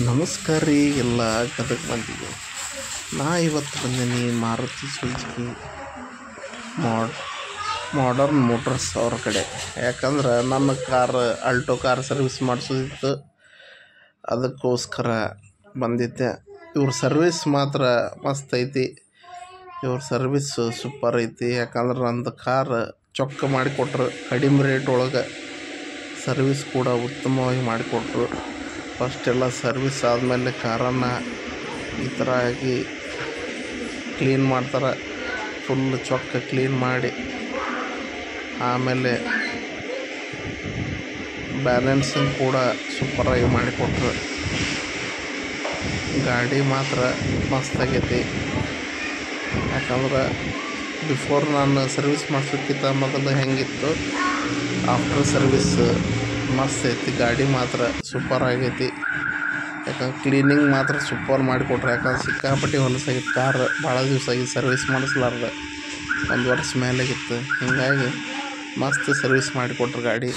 ನಮಸ್ಕಾರ ರೀ ಎಲ್ಲ ಗದಗ ಮಂದಿಗೆ. ನಾ ಇವತ್ತು ಬಂದೀನಿ ಮಾರುತಿ ಸುಜುಕಿ ಮಾಡರ್ನ್ ಮೋಟರ್ಸ್ ಅವ್ರ ಕಡೆ. ಯಾಕಂದ್ರೆ ನನ್ನ ಆಲ್ಟೋ ಕಾರ್ ಸರ್ವಿಸ್ ಮಾಡಿಸೋದಿತ್ತು, ಅದಕ್ಕೋಸ್ಕರ ಬಂದಿದ್ದೆ. ಇವ್ರ ಸರ್ವಿಸ್ ಮಾತ್ರ ಮಸ್ತ್ ಐತಿ, ಇವ್ರ ಸರ್ವಿಸ್ ಸೂಪರ್ ಐತಿ. ಯಾಕಂದ್ರೆ ನಂದು ಕಾರ್ ಚೊಕ್ಕ ಮಾಡಿಕೊಟ್ರು, ಕಡಿಮೆ ರೇಟ್ ಒಳಗೆ ಸರ್ವಿಸ್ ಕೂಡ ಉತ್ತಮವಾಗಿ ಮಾಡಿಕೊಟ್ರು. ಫಸ್ಟ್ ಎಲ್ಲ ಸರ್ವಿಸ್ ಆದಮೇಲೆ ಕಾರನ್ನು ಈ ಥರ ಆಗಿ ಕ್ಲೀನ್ ಮಾಡ್ತಾರೆ, ಫುಲ್ ಚೊಕ್ಕ ಕ್ಲೀನ್ ಮಾಡಿ. ಆಮೇಲೆ ಬ್ಯಾಲೆನ್ಸಿಂಗ್ ಕೂಡ ಸೂಪರಾಗಿ ಮಾಡಿಕೊಟ್ರು. ಗಾಡಿ ಮಾತ್ರ ಮಸ್ತಾಗೈತಿ. ಯಾಕಂದ್ರೆ ಬಿಫೋರ್ ನಾನು ಸರ್ವಿಸ್ ಮಾಡಿಸೋಕ್ಕಿಂತ ಮೊದಲು ಹೆಂಗಿತ್ತು, ಆಫ್ಟರ್ ಸರ್ವಿಸ್ ಮಸ್ತ್ ಐತಿ. ಗಾಡಿ ಮಾತ್ರ ಸೂಪರ್ ಆಗೈತಿ. ಯಾಕಂದ್ರೆ ಕ್ಲೀನಿಂಗ್ ಮಾತ್ರ ಸೂಪರ್ ಮಾಡಿಕೊಟ್ರು. ಯಾಕಂದ್ರೆ ಸಿಕ್ಕಾಪಟ್ಟಿ ಹೊಲಸಾಗಿತ್ತು ಕಾರ್, ಭಾಳ ದಿವಸ ಆಗಿ ಸರ್ವಿಸ್ ಮಾಡಿಸ್ಲಾರ್ದೆ, 1 ವರ್ಷ ಮೇಲಾಗಿತ್ತು. ಹೀಗಾಗಿ ಮಸ್ತ್ ಸರ್ವಿಸ್ ಮಾಡಿಕೊಟ್ರು. ಗಾಡಿ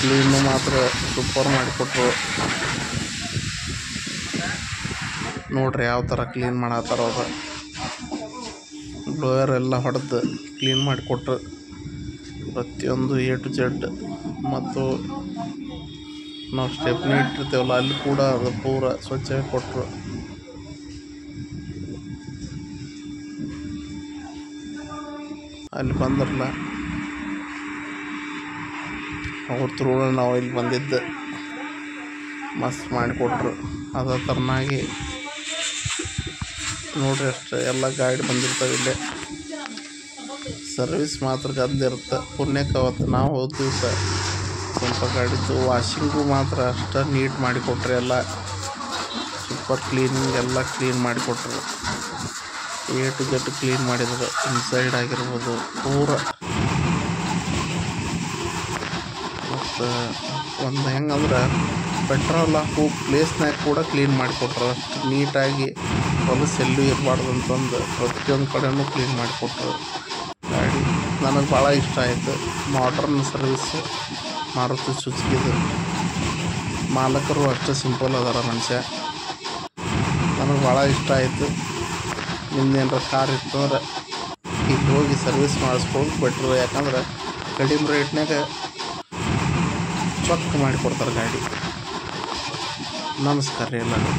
ಕ್ಲೀನು ಮಾತ್ರ ಸೂಪರ್ ಮಾಡಿಕೊಟ್ರು. ನೋಡ್ರಿ ಯಾವ ಥರ ಕ್ಲೀನ್ ಮಾಡತ್ತಾರ ಅವರು. ಬ್ಲೋಯರ್ ಎಲ್ಲ ಹೊಡೆದು ಕ್ಲೀನ್ ಮಾಡಿಕೊಟ್ರು, ಪ್ರತಿಯೊಂದು A to Z. ಮತ್ತು ನಾವು ಸ್ಟೆಪ್ನಿ ಇಟ್ಟಿರ್ತೇವಲ್ಲ, ಅಲ್ಲಿ ಕೂಡ ಅದು ಪೂರ ಸ್ವಚ್ಛವಾಗಿ ಕೊಟ್ಟರು. ಅಲ್ಲಿ ಬಂದ್ರಲ್ಲ ಅವ್ರ ಥ್ರೂ ನಾವು ಇಲ್ಲಿ ಬಂದಿದ್ದು, ಮಸ್ತ್ ಮಾಡಿಕೊಟ್ರು. ಅದೇ ಥರನಾಗಿ ನೋಡ್ರಿ, ಅಷ್ಟೇ ಎಲ್ಲ ಗಾಡಿ ಬಂದಿರ್ತವೆ ಇಲ್ಲೇ. ಸರ್ವಿಸ್ ಮಾತ್ರ ಗದ್ದಿರುತ್ತೆ. ಪುಣ್ಯಕ್ಕೆ ಅವತ್ತು ನಾವು ಹೋದ ದಿವಸ ಸ್ವಲ್ಪ ಗಾಡಿದ್ದು ವಾಷಿಂಗು ಮಾತ್ರ ಅಷ್ಟು ನೀಟ್ ಮಾಡಿಕೊಟ್ರು. ಎಲ್ಲ ಸೂಪರ್ ಕ್ಲೀನಿಂಗ್, ಎಲ್ಲ ಕ್ಲೀನ್ ಮಾಡಿಕೊಟ್ರು. A to Z ಕ್ಲೀನ್ ಮಾಡಿದ್ರು. ಇನ್ಸೈಡ್ ಆಗಿರ್ಬೋದು ಪೂರ. ಮತ್ತು ಒಂದು ಹೆಂಗಂದ್ರೆ ಪೆಟ್ರೋಲ್ ಹಾಕೋ ಪ್ಲೇಸ್ನಾಗ ಕೂಡ ಕ್ಲೀನ್ ಮಾಡಿಕೊಟ್ರು. ಅಷ್ಟು ನೀಟಾಗಿ ಹೊಲಸು ಎಲ್ಲೂ ಇರಬಾರ್ದು ಅಂತಂದು ಪ್ರತಿಯೊಂದು ಕಡೆಯೂ ಕ್ಲೀನ್ ಮಾಡಿಕೊಟ್ರು. ಗಾಡಿ ನನಗೆ ಭಾಳ ಇಷ್ಟ ಆಯಿತು. ಮಾಡರ್ನ್ ಸರ್ವಿಸ್ಸು ಮಾರುತಿ ಸುಜುಕಿದು. ಮಾಲಕರು ಅಷ್ಟೇ ಸಿಂಪಲ್ ಅದಾರ ಮನುಷ್ಯ. ನನಗೆ ಭಾಳ ಇಷ್ಟ ಆಯಿತು. ನಿಮ್ದೇನಾರ ಕಾರ್ ಇತ್ತು ಅಂದ್ರೆ ಇಲ್ಲಿ ಹೋಗಿ ಸರ್ವಿಸ್ ಮಾಡಿಸ್ಕೊಳ್ಳೋದು ಬೆಟ್ರು. ಯಾಕಂದ್ರೆ ಕಡಿಮೆ ರೇಟ್ನಾಗ ಚೊಕ್ಕ ಮಾಡಿಕೊಡ್ತಾರೆ ಗಾಡಿ. ನಮಸ್ಕಾರ ರೀ ಎಲ್ಲರಿಗೂ.